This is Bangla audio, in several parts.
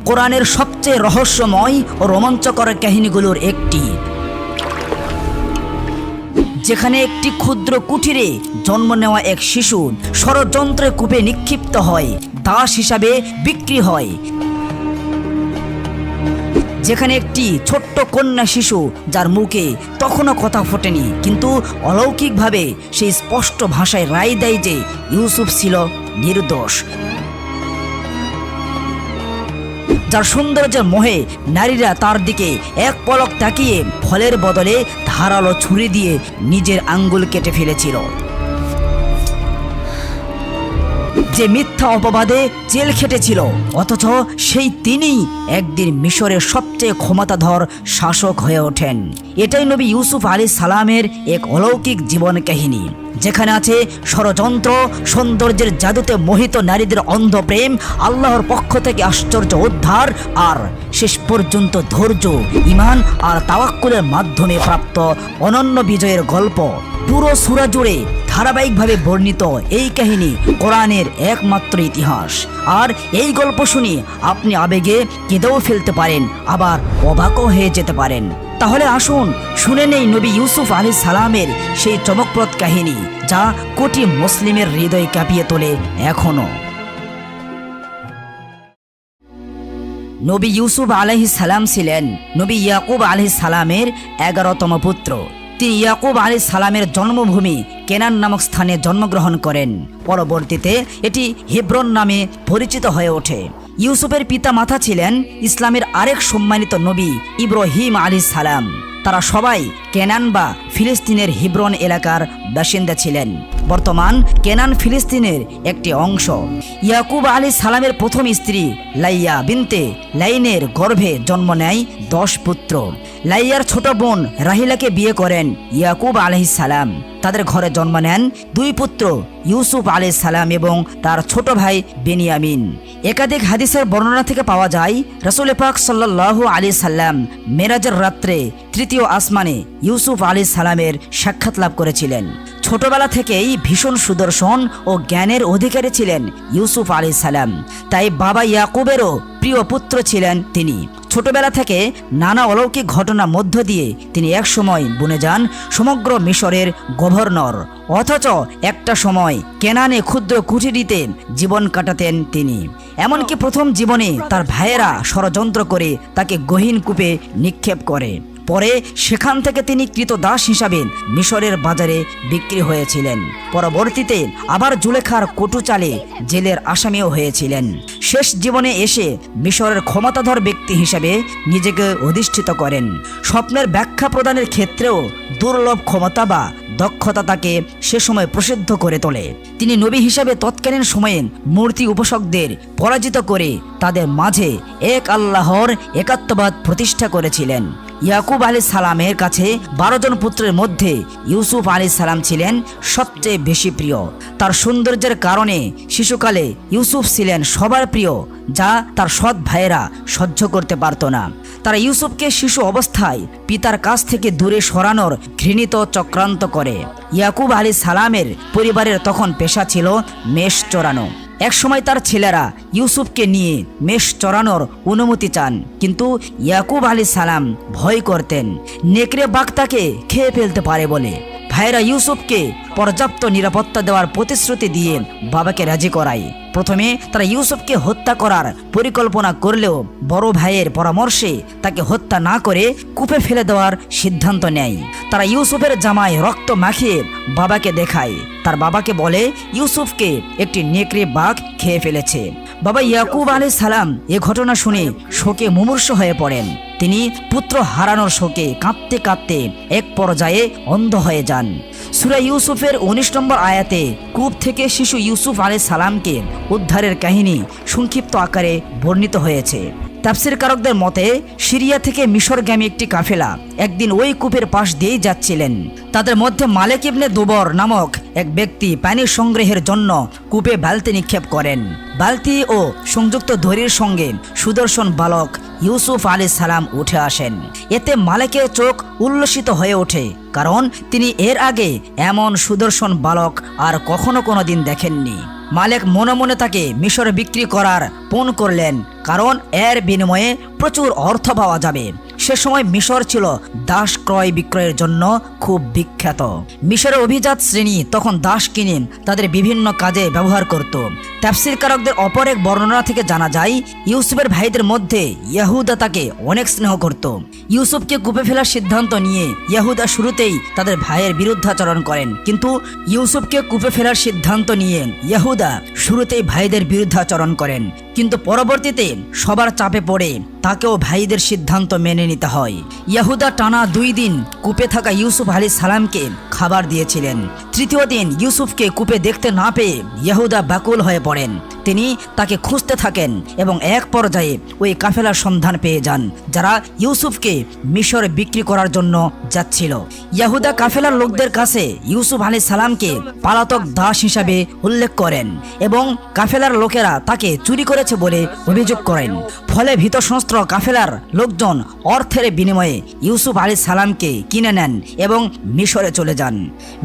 কোরআনের সবচেয়ে রহস্যময় ও রোমাঞ্চকর কাহিনীগুলোর একটি, যেখানে একটি ক্ষুদ্র কুঠিরে জন্ম নেওয়া এক শিশু ষড়যন্ত্রে কূপে নিক্ষিপ্ত হয়, দাস হিসাবে বিক্রি হয়। যেখানে একটি ছোট্ট কন্যা শিশু, যার মুখে তখনও কথা ফোটেনি, কিন্তু অলৌকিকভাবে সেই স্পষ্ট ভাষায় রায় দেয় যে ইউসুফ ছিল নির্দোষ। যার সৌন্দর্যের মোহে নারীরা তার দিকে এক পলক তাকিয়ে ফলের বদলে ধারালো ছুরি দিয়ে নিজের আঙ্গুল কেটে ফেলেছিল। যে মিথ্যা অপবাদে জেল খেটেছিল, অথচ সেই তিনি একদিন মিশরের সবচেয়ে ক্ষমতাধর শাসক হয়ে ওঠেন। এটাই নবী ইউসুফ আলাইহিস সালামের এক অলৌকিক জীবন কাহিনী, যেখানে আছে ষড়যন্ত্র, সৌন্দর্যের জাদুতে মোহিত নারীদের অন্ধ প্রেম, আল্লাহর পক্ষ থেকে আশ্চর্য উদ্ধার, আর শেষ পর্যন্ত ধৈর্য, ঈমান আর তাওয়াক্কুলের মাধ্যমে প্রাপ্ত অনন্য বিজয়ের গল্প। পুরো সূরা জুড়ে ধারাবাহিকভাবে বর্ণিত এই কাহিনী কোরআনের একমাত্র ইতিহাস। আর এই গল্প শুনে আপনি আবেগে কেঁদেও ফেলতে পারেন, আবার অবাকও হয়ে যেতে পারেন। তাহলে আসুন শুনে নেই নবী ইউসুফ আলাইহিস সালামের সেই চমকপ্রদ কাহিনী, যা কোটি মুসলিমের হৃদয় কাঁপিয়ে তোলে এখনো। নবী ইউসুফ আলাইহিস সালাম ছিলেন নবী ইয়াকুব আলাইহিস সালামের 11তম পুত্র। তিনি ইয়াকুব আলাইহিস সালামের জন্মভূমি কেনান নামক স্থানে জন্মগ্রহণ করেন। পরবর্তীতে এটি হেব্রন নামে পরিচিত হয়ে ওঠে। ইউসুফের পিতা মাতা ছিলেন ইসলামের আরেক সম্মানিত নবী ইব্রাহিম আলাইহিস সালাম। তারা সবাই কেনান বা ফিলিস্তিনের হেব্রন এলাকার বাসিন্দা ছিলেন। বর্তমান কেনান ফিলিস্তিনের একটি অংশ। ইয়াকুব আলাইহিস সালামের প্রথম স্ত্রী লাইয়া বিনতে লাইনের গর্ভে জন্ম নেয় 10 পুত্র। লাইয়ার ছোট বোন রাহিলাকে বিয়ে করেন ইয়াকুব আলাইহিস সালাম। তাদের ঘরে জন্ম নেন 2 পুত্র, ইউসুফ আলাইহিস সালাম এবং তার ছোট ভাই বেনিয়ামিন। একাধিক হাদিসের বর্ণনা থেকে পাওয়া যায়, রাসূল পাক সাল্লাল্লাহু আলাইহি সাল্লাম মেরাজের রাত্রে 3য় আসমানে ইউসুফ আলাইহিস সালামের সাক্ষাৎ লাভ করেছিলেন। ছোটবেলা থেকেই ভীষণ সুদর্শন ও জ্ঞানের অধিকারী ছিলেন ইউসুফ আলাইহিস সালাম, তাই বাবা ইয়াকুবেরও প্রিয় পুত্র ছিলেন তিনি। ছোটবেলা থেকে নানা অলৌকিক ঘটনার মধ্য দিয়ে তিনি একসময় বনে যান সমগ্র মিশরের গভর্নর, অথচ একটা সময় কেনানে ক্ষুদ্র কুঠিরিতে জীবন কাটাতেন তিনি। এমনকি প্রথম জীবনে তার ভাইয়েরা ষড়যন্ত্র করে তাকে গহীন কূপে নিক্ষেপ করে। পরে সেখান থেকে তিনি কৃতদাস হিসাবে মিশরের বাজারে বিক্রি হয়েছিলেন। পরবর্তীতে আবার জুলেখার কটু চালে জেলের আসামিও হয়েছিলেন। শেষ জীবনে এসে মিশরের ক্ষমতাধর ব্যক্তি হিসাবে নিজেকে অধিষ্ঠিত করেন। স্বপ্নের ব্যাখ্যা প্রদানের ক্ষেত্রেও দুর্লভ ক্ষমতা বা দক্ষতা তাকে সে সময় প্রসিদ্ধ করে তোলে। তিনি নবী হিসাবে তৎকালীন সময়ে মূর্তি উপাসকদের পরাজিত করে তাদের মাঝে এক আল্লাহর একাত্মবাদ প্রতিষ্ঠা করেছিলেন। ইয়াকুব আলাইহিস সালামের কাছে 12 জন পুত্রের মধ্যে ইউসুফ আলাইহিস সালাম ছিলেন সবচেয়ে বেশি প্রিয়। তার সৌন্দর্যের কারণে শিশুকালে ইউসুফ ছিলেন সবার প্রিয়, যা তার সৎ ভাইয়েরা সহ্য করতে পারত না। তারা ইউসুফকে শিশু অবস্থায় পিতার কাছ থেকে দূরে সরানোর ঘৃণিত চক্রান্ত করে। ইয়াকুব আলাইহিস সালামের পরিবারের তখন পেশা ছিল মেষ চরানো। একসময় তার ছেলেরা ইউসুফকে নিয়ে মেষ চরানোর অনুমতি চান, কিন্তু ইয়াকুব আলাইহিস সালাম ভয় করতেন নেকড়ে বাঘ তাকে খেয়ে ফেলতে পারে বলে। ভাইরা ইউসুফকে পর্যাপ্ত নিরাপত্তা দেওয়ার প্রতিশ্রুতি দিয়ে বাবাকে রাজি করায়। প্রথমে তারা ইউসুফকে হত্যা করার পরিকল্পনা করলেও বড় ভাইয়ের পরামর্শে তাকে হত্যা না করে কূপে ফেলে দেওয়ার সিদ্ধান্ত নেয়। তারা ইউসুফের জামায় রক্ত মাখিয়ে বাবাকে দেখায়। তার বাবাকে বলে ইউসুফকে একটি নেকড়ে বাঘ খেয়ে ফেলেছে। বাবা ইয়াকুব আলাইহিস সালাম এ ঘটনা শুনে শোকে মুমূর্ষু হয়ে পড়েন। তিনি পুত্র হারানোর শোকে কাঁদতে কাঁদতে এক পর্যায়ে অন্ধ হয়ে যান। সূরা ইউসুফের 19 নম্বর আয়াতে কূপ থেকে শিশু ইউসুফ আলাইহিস সালামকে উদ্ধারের কাহিনী সংক্ষিপ্ত আকারে বর্ণিত হয়েছে। তাফসীরকারকদের মতে সিরিয়া থেকে মিশরগামী একটি কাফেলা একদিন ওই কূপের পাশ দিয়েই যাচ্ছিলেন। তাদের মধ্যে মালিক ইবনে দুবর নামক এক ব্যক্তি পানি সংগ্রহের জন্য কূপে বালতি নিক্ষেপ করেন। বালতি ও সংযুক্ত দড়ির সঙ্গে সুদর্শন বালক ইউসুফ আলাইহিস সালাম উঠে আসেন। এতে মালিকের চোখ উল্লসিত হয়ে ওঠে, কারণ তিনি এর আগে এমন সুদর্শন বালক আর কখনো কোনোদিন দেখেননি। মালিক মনে মনে তাকে মিশরে বিক্রি করার পণ করলেন, কারণ এর বিনিময়ে প্রচুর অর্থ পাওয়া যাবে। সে সময় মিশর ছিল দাস ক্রয় বিক্রয়ের জন্য খুব বিখ্যাত। মিশরের অভিজাত শ্রেণী তখন দাস কিনে তাদের বিভিন্ন কাজে ব্যবহার করত। তাফসীরকারকদের অপর এক বর্ণনা থেকে জানা যায়, ইউসুফের ভাইদের মধ্যে ইয়াহুদা তাকে অনেক স্নেহ করত। ইউসুফকে কূপে ফেলার সিদ্ধান্ত নিয়ে ইয়াহুদা শুরুতেই তাদের ভাইয়ের বিরুদ্ধাচরণ করেন, কিন্তু ইউসুফকে কূপে ফেলার সিদ্ধান্ত নিয়ে ইয়াহুদা শুরুতেই ভাইদের বিরুদ্ধাচরণ করেন, কিন্তু পরবর্তীতে সবার চাপে পড়ে তাকেও ভাইদের সিদ্ধান্ত মেনে নিতে হয়। ইয়াহুদা টানা 2 দিন কূপে থাকা ইউসুফ আলাইহিস সালামকে খাবার দিয়েছিলেন। তৃতীয় দিন ইউসুফকে কূপে দেখতে না পেয়ে ইয়াহুদা ব্যাকুল হয়ে পড়েন। তিনি তাকে খুঁজতে থাকেন এবং এক পর্যায়ে ওই কাফেলার সন্ধান পেয়ে যান, যারা ইউসুফকে মিশরে বিক্রি করার জন্য যাচ্ছিল। ইয়াহুদা কাফেলার লোকদের কাছে ইউসুফ আলাইহিস সালামকে পলাতক দাস হিসাবে উল্লেখ করেন এবং কাফেলার লোকেরা তাকে চুরি করেছে বলে অভিযোগ করেন। ফলে ভীতসন্ত্র কাফেলার লোকজন অর্থের বিনিময়ে ইউসুফ আলাইহিস সালামকে কিনে নেন এবং মিশরে চলে যান।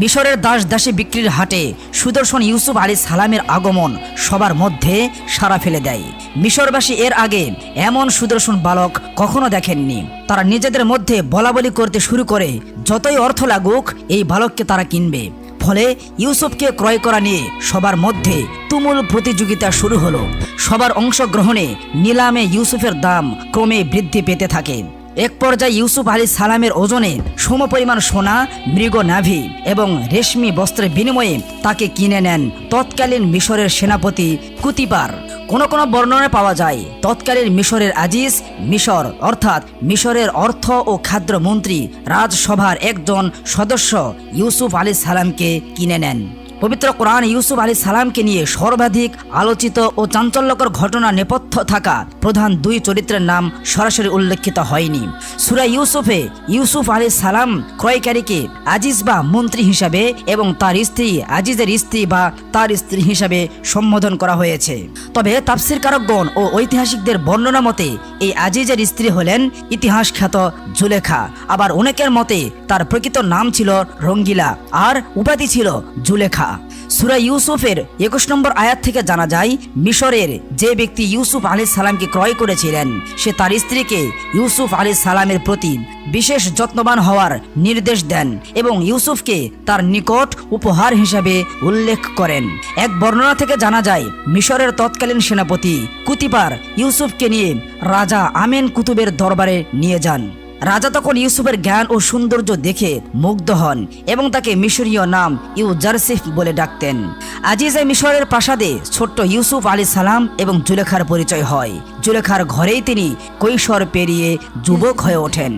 মিশরের দাস দাসী বিক্রির হাটে সুদর্শন ইউসুফ আলাইহিস সালামের আগমন সবার মধ্যে সাড়া ফেলে দেয়। মিশরবাসী এর আগে এমন সুদর্শন বালক কখনো দেখেননি। তারা নিজেদের মধ্যে বলাবলি করতে শুরু করে, যতই অর্থ লাগুক এই বালককে তারা কিনবে। ফলে ইউসুফকে ক্রয় করা নিয়ে সবার মধ্যে তুমুল প্রতিযোগিতা শুরু হলো। সবার অংশগ্রহণে নিলামে ইউসুফের দাম ক্রমে বৃদ্ধি পেতে থাকে। এক পর্যায়ে ইউসুফ আলাইহিস সালামের ওজনে সমপরিমাণ সোনা, মৃগ নাভি এবং রেশমি বস্ত্রের বিনিময়ে তাকে কিনে নেন তৎকালীন মিশরের সেনাপতি কুতিপার। কোন কোন বর্ণনায় পাওয়া যায় তৎকালীন মিশরের আজিজ মিশর অর্থাৎ মিশরের অর্থ ও খাদ্য মন্ত্রী রাজসভার একজন সদস্য ইউসুফ আলাইহিস সালামকে কিনে নেন। পবিত্র কোরআন ইউসুফ আলাইহিস সালামকে নিয়ে সর্বাধিক আলোচিত ও চাঞ্চল্যকর ঘটনা নেপথ্য থাকা প্রধান 2 চরিত্রের নাম সরাসরি উল্লেখিত হয়নি। সূরা ইউসুফে ইউসুফ আলাইহিস সালাম ক্রয়কারীকে আজিজ বা মন্ত্রী হিসাবে এবং তার স্ত্রী আজিজের স্ত্রী বা তার স্ত্রী হিসাবে সম্বোধন করা হয়েছে। তবে তাফসীরকারকগণ ও ঐতিহাসিকদের বর্ণনা মতে এই আজিজের স্ত্রী হলেন ইতিহাস খ্যাত জুলেখা। আবার অনেকের মতে তার প্রকৃত নাম ছিল রঙ্গিলা আর উপাধি ছিল জুলেখা। সূরা ইউসুফের 21 নম্বর আয়াত থেকে জানা যায়, মিশরের যে ব্যক্তি ইউসুফ আলাইহিস সালামকে ক্রয় করেছিলেন সে তার স্ত্রীকে ইউসুফ আলাইহিস সালামের প্রতি বিশেষ যত্নবান হওয়ার নির্দেশ দেন এবং ইউসুফকে তার নিকট উপহার হিসাবে উল্লেখ করেন। এক বর্ণনা থেকে জানা যায় মিশরের তৎকালীন সেনাপতি কুতিপার ইউসুফকে নিয়ে রাজা আমেন কুতুবের দরবারে নিয়ে যান। রাজা তখন ইউসুফের জ্ঞান ও সৌন্দর্য দেখে মুগ্ধ হন এবং তাকে মিশরীয় নাম ইউজারসিফ বলে ডাকতেন। আজিজে মিশরের প্রাসাদে ছোট্ট ইউসুফ আলাইহিস সালাম এবং জুলেখার পরিচয় হয়। জুলেখার ঘরেই তিনি কৈশোর পেরিয়ে যুবক হয়ে ওঠেন।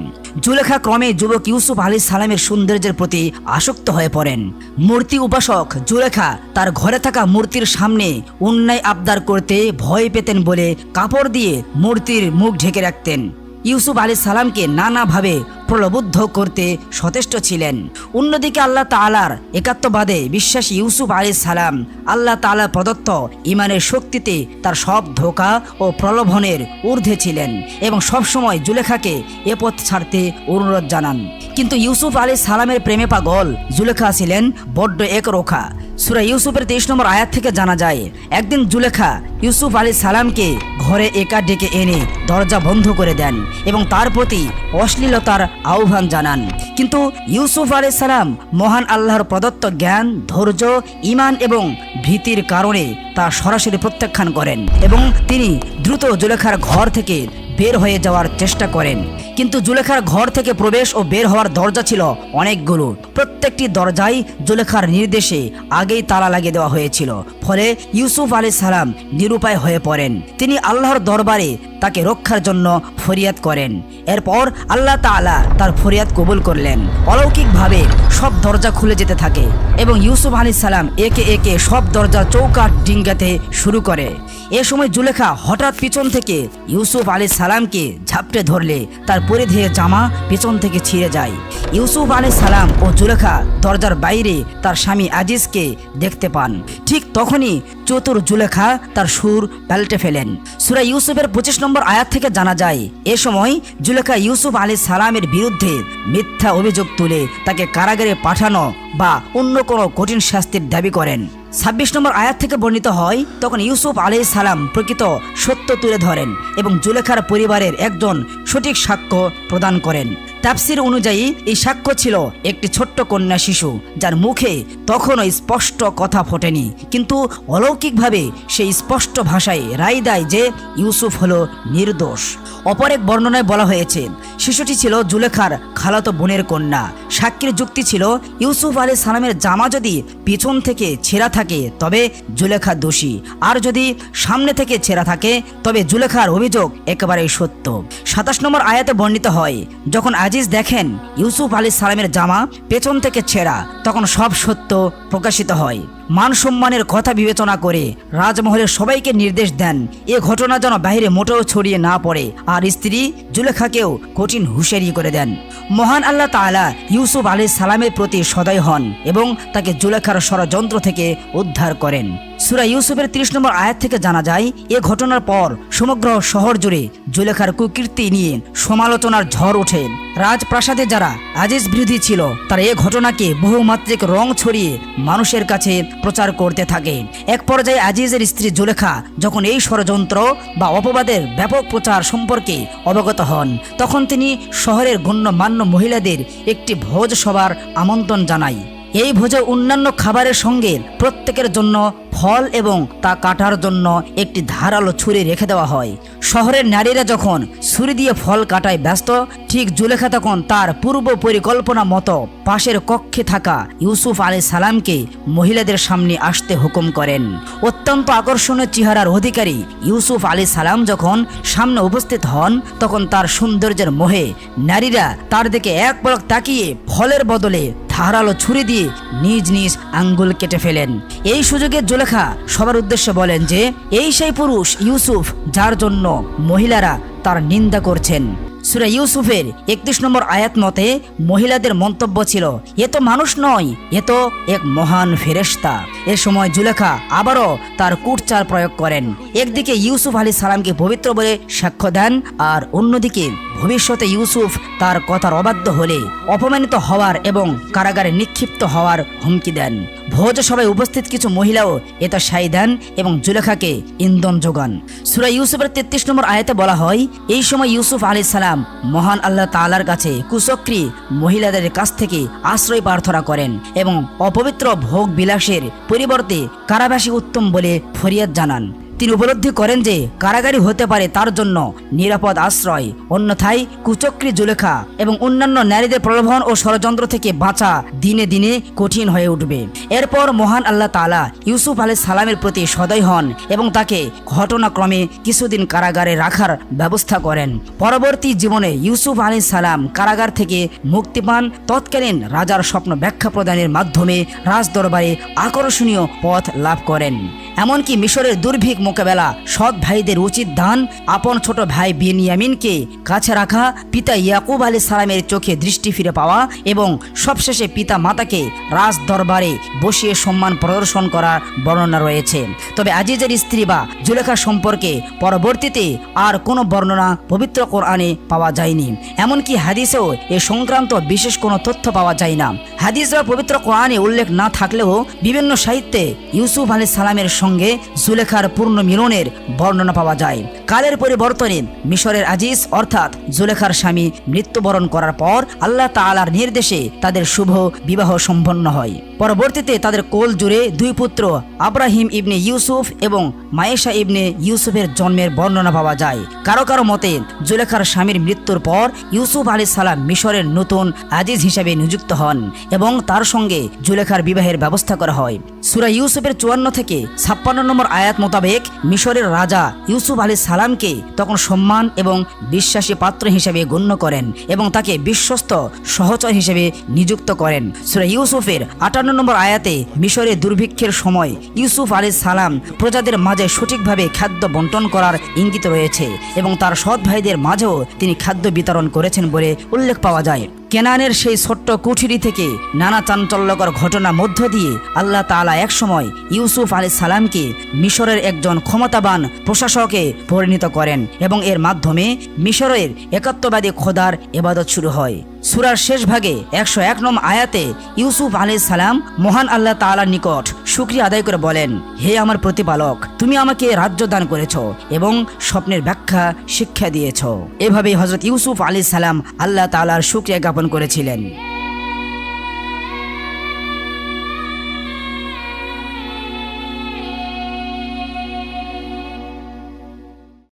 জুলেখা ক্রমে যুবক ইউসুফ আলাইহিস সালামের সৌন্দর্যের প্রতি আসক্ত হয়ে পড়েন। মূর্তি উপাসক জুলেখা তার ঘরে থাকা মূর্তির সামনে অন্যায় আবদার করতে ভয় পেতেন বলে কাপড় দিয়ে মূর্তির মুখ ঢেকে রাখতেন। ইউসুফ আলাইহিস সালামকে নানাভাবে প্রলোভুদ্ধ করতে সচেষ্ট ছিলেন। অন্যদিকে আল্লাহ তাআলার একাত্মবাদে বিশ্বাসী ইউসুফ আলাইহিস সালাম আল্লাহ তাআলা প্রদত্ত ঈমানের শক্তিতে তার সব ধোঁকা ও প্রলোভনের ঊর্ধ্বে ছিলেন এবং সবসময় জুলেখাকে এ পথ ছাড়তে অনুরোধ জানান। কিন্তু ইউসুফ আলাইহিস সালামের প্রেমে পাগল জুলেখা ছিলেন বড্ড একরোখা। সূরা ইউসুফের 23 নম্বর আয়াত থেকে জানা যায়, একদিন জুলেখা ইউসুফ আলাইহিস সালামকে ঘরে একা ডেকে এনে দরজা বন্ধ করে দেন এবং তার প্রতি অশ্লীলতার আহ্বান জানান। কিন্তু ইউসুফ আলাইহিস সালাম মহান আল্লাহর প্রদত্ত জ্ঞান, ধৈর্য, ঈমান এবং ভীতির কারণে তা সরাসরি প্রত্যাখ্যান করেন এবং তিনি দ্রুত জুলেখার ঘর থেকে বের হয়ে যাওয়ার চেষ্টা করেন। কিন্তু জুলেখার ঘর থেকে প্রবেশ ও বের হওয়ার দরজা ছিল অনেকগুলো। প্রত্যেকটি দরজায় জুলেখার নির্দেশে আগেই তালা লাগিয়ে দেওয়া হয়েছিল। ফলে ইউসুফ আলাইহিস সালাম নিরুপায় হয়ে পড়েন। তিনি আল্লাহর দরবারে তাকে রক্ষার জন্য ফরিয়াদ করেন। এরপর আল্লাহ তাআলা তার ফরিয়াদ কবুল করলেন। অলৌকিকভাবে সব দরজা খুলে যেতে থাকে এবং ইউসুফ আলাইহিস সালাম একে একে সব দরজা চৌকাঠ ডিঙ্গাতে শুরু করে। এ সময় জুলেখা হঠাৎ পিছন থেকে ইউসুফ আলাইহিস সালামকে ঝাপটে ধরলে তার পরিধেয় জামা পেছন থেকে ছিঁড়ে যায়। ইউসুফ আলাইহিস সালাম ও জুলেখা দরজার বাইরে তার স্বামী আজিজকে দেখতে পান। ঠিক তখনই চতুর জুলেখা তার সুর পাল্টে ফেলেন। সূরা ইউসুফের 25 নম্বর আয়াত থেকে জানা যায়, এ সময় জুলেখা ইউসুফ আলাইহিস সালামের বিরুদ্ধে মিথ্যা অভিযোগ তুলে তাকে কারাগারে পাঠানো বা অন্য কোনো কঠিন শাস্তির দাবি করেন। 26 নম্বর আয়াত থেকে বর্ণিত হয়, তখন ইউসুফ আলাইহিস সালাম প্রকৃত সত্য তুলে ধরেন এবং জুলেখার পরিবারের একজন সঠিক সাক্ষ্য প্রদান করেন। তাফসির অনুযায়ী এই সাক্ষ্য ছিল একটি ছোট্ট কন্যা শিশু, যার মুখে তখনও স্পষ্ট কথা ফোটেনি, কিন্তু অলৌকিকভাবে সেই স্পষ্ট ভাষায় রায় দেয় যে ইউসুফ হলো নির্দোষ। অপর এক বর্ণনায় বলা হয়েছে, শিশুটি ছিল জুলেখার খালাতো বোনের কন্যা। সাক্ষীর যুক্তি ছিল, ইউসুফ আলাইহিস সালামের জামা যদি পিছন থেকে ছেঁড়া থাকে তবে জুলেখা দোষী, আর যদি সামনে থেকে ছেঁড়া থাকে তবে জুলেখার অভিযোগ একেবারেই সত্য। 27 নম্বর আয়াতে বর্ণিত হয়, যখন আজিজ দেখেন ইউসুফ আলাইহিস সালামের জামা পেছন থেকে ছেঁড়া, তখন সব সত্য প্রকাশিত হয়। মান সম্মানের কথা বিবেচনা করে রাজমহলের সবাইকে নির্দেশ দেন এ ঘটনা যেন বাইরে মোটেও ছড়িয়ে না পড়ে, আর স্ত্রী জুলেখাকেও কঠিন হুঁশিয়ারি করে দেন। মহান আল্লাহ তাআলা ইউসুফ আলাইহিস সালামের প্রতি সদয় হন এবং তাকে জুলেখার ষড়যন্ত্র থেকে উদ্ধার করেন। সূরা ইউসুফের 30 নম্বর আয়াত থেকে জানা যায়, এ ঘটনার পর সমগ্র শহর জুড়ে জুলেখার কুকীর্তি নিয়ে সমালোচনার ঝড় ওঠে। রাজপ্রাসাদে যারা আজিজ বিরোধী ছিল তারা এ ঘটনাকে বহুমাত্রিক রং ছড়িয়ে মানুষের কাছে প্রচার করতে থাকে। এক পর্যায়ে আজিজের স্ত্রী জুলেখা যখন এই ষড়যন্ত্র বা অপবাদের ব্যাপক প্রচার সম্পর্কে অবগত হন, তখন তিনি শহরের গণ্যমান্য মহিলাদের একটি ভোজ সভার আমন্ত্রণ জানায়। এই ভোজে অন্যান্য খাবারের সঙ্গে প্রত্যেকের জন্য ফল এবং তা কাটার জন্য একটি ধারালো ছুরি রেখে দেওয়া হয়। শহরের নারীরা যখন ছুরি দিয়ে ফল কাটায় ব্যস্ত, ঠিক জুলেখা তখন তার পূর্ব পরিকল্পনা মতো পাশের কক্ষে থাকা ইউসুফ আলাইহিস সালামকে মহিলাদের সামনে আসতে হুকুম করেন। অত্যন্ত আকর্ষণীয় চেহারার অধিকারী ইউসুফ আলাইহিস সালাম যখন সামনে উপস্থিত হন, তখন তার সৌন্দর্যের মোহে নারীরা তার দিকে এক পলক তাকিয়ে ফলের বদলে ধারালো ছুরি দিয়ে নিজ নিজ আঙ্গুল কেটে ফেলেন। এই সুযোগে জুলেখা সবার উদ্দেশ্যে বলেন যে এই সেই পুরুষ ইউসুফ যার জন্য মহিলারা তার নিন্দা করছেন। সূরা ইউসুফের 31 নম্বর আয়াত মতে মহিলাদের মন্তব্য ছিল, এ তো মানুষ নয়, এ তো এক মহান ফেরেশতা। এ সময় জুলেখা আবারও তার কুটচাল প্রয়োগ করেন। একদিকে ইউসুফ আলাইহিস সালামকে পবিত্র বলে সাক্ষ্য দেন, আর অন্যদিকে ভবিষ্যতে ইউসুফ তার কথার অবাধ্য হলে অপমানিত হওয়ার এবং কারাগারে নিক্ষিপ্ত হওয়ার হুমকি দেন। ভোজ সভায় উপস্থিত কিছু মহিলাও এটা সায় দেন এবং জুলেখাকে ইন্ধন যোগান। সূরা ইউসুফের 33 নম্বর আয়াতে বলা হয়, এই সময় ইউসুফ আলাইহিস সালাম মহান আল্লাহ তাআলার কাছে কুচক্রী মহিলাদের কাছ থেকে আশ্রয় প্রার্থনা করেন এবং অপবিত্র ভোগ বিলাসের পরিবর্তে কারাবাসী উত্তম বলে ফরিয়াদ জানান। তিনি উপলব্ধি করেন যে কারাগারী হতে পারে তার জন্য নিরাপদ আশ্রয়, অন্যথায় কুচক্রী জুলেখা এবং অন্যান্য নারীদের প্রলোভন ও ষড়যন্ত্র থেকে বাঁচা দিনে দিনে কঠিন হয়ে উঠবে। এরপর মহান আল্লাহ তাআলা ইউসুফ আলাইহিস সালামের প্রতি সদয় হন এবং তাকে ঘটনাক্রমে কিছুদিন কারাগারে রাখার ব্যবস্থা করেন। পরবর্তী জীবনে ইউসুফ আলাইহিস সালাম কারাগার থেকে মুক্তি পান। তৎকালীন রাজার স্বপ্ন ব্যাখ্যা প্রদানের মাধ্যমে রাজদরবারে আকর্ষণীয় পথ লাভ করেন। এমনকি মিশরের দুর্ভিক্ষ মোকাবেলা, সৎ ভাইদের উচিত দান, আপন ছোট ভাই বিনিয়ামিনকে কাছে রাখা, পিতা ইয়াকুব আলাইহিস সালামের চোখে দৃষ্টি ফিরে পাওয়া এবং সবশেষে পিতা মাতাকে রাজ দরবারে বসিয়ে সম্মান প্রদর্শন করার বর্ণনা রয়েছে। তবে আজিজের স্ত্রী বা জুলেখা সম্পর্কে পরবর্তীতে আর কোনো বর্ণনা পবিত্র কোরআনে পাওয়া যায়নি। এমনকি হাদিসেও এ সংক্রান্ত বিশেষ কোনো তথ্য পাওয়া যায় না। হাদিস বা পবিত্র কোরআনে উল্লেখ না থাকলেও বিভিন্ন সাহিত্যে ইউসুফ আলাইহিস সালামের সঙ্গে জুলেখার পূর্ণ মিলনের বর্ণনা পাওয়া যায়। কালের পরিবর্তনে মিশরের আজিজ অর্থাৎ জুলেখার স্বামী মৃত্যুবরণ করার পর আল্লাহ তাআলার নির্দেশে তাদের শুভ বিবাহ সম্পন্ন হয়। পরবর্তীতে তাদের কোল জুড়ে দুই পুত্র আব্রাহিম ইবনে ইউসুফ এবং মায়েশা ইবনে ইউসুফের জন্মের বর্ণনা পাওয়া যায়। কারো কারো মতে জুলেখার স্বামীর মৃত্যুর পর ইউসুফ আলাইহিস সালাম মিশরের নতুন আজিজ হিসেবে নিযুক্ত হন এবং তার সঙ্গে জুলেখার বিবাহের ব্যবস্থা করা হয়। সূরা ইউসুফের 54 থেকে 56 নম্বর আয়াত মোতাবেক মিশরের রাজা ইউসুফ আলাইহিস সালামকে তখন সম্মান এবং বিশ্বাসী পাত্র হিসেবে গণ্য করেন এবং তাকে বিশ্বস্ত সহচর হিসেবে নিযুক্ত করেন। সূরা ইউসুফের 58 নম্বর আয়াতে মিশরের দুর্ভিক্ষের সময় ইউসুফ আলাইহিস সালাম প্রজাদের মাঝে সঠিকভাবে খাদ্য বন্টন করার ইঙ্গিত রয়েছে এবং তার সৎ ভাইদের মাঝেও তিনি খাদ্য বিতরণ করেছেন বলে উল্লেখ পাওয়া যায়। কেনানের সেই ছোট্ট কুঠিরি থেকে নানা চাঞ্চল্যকর ঘটনা মধ্য দিয়ে আল্লাহ তাআলা একসময় ইউসুফ আলাইহিস সালামকে মিশরের একজন ক্ষমতাবান প্রশাসকে পরিণত করেন এবং এর মাধ্যমে মিশরের একাত্মবাদী খোদার ইবাদত শুরু হয়। সূরার শেষ ভাগে 101 নং আয়াতে ইউসুফ আলাইহিস সালাম মহান আল্লাহ তাআলার নিকট শুকরিয়া আদায় করে বলেন, হে আমার প্রতিপালক, তুমি আমাকে রাজ্য দান করেছ এবং স্বপ্নের ব্যাখ্যা শিক্ষা দিয়েছ। এভাবেই হযরত ইউসুফ আলাইহিস সালাম আল্লাহ তাআলার শুকরিয়া জ্ঞাপন করেছিলেন।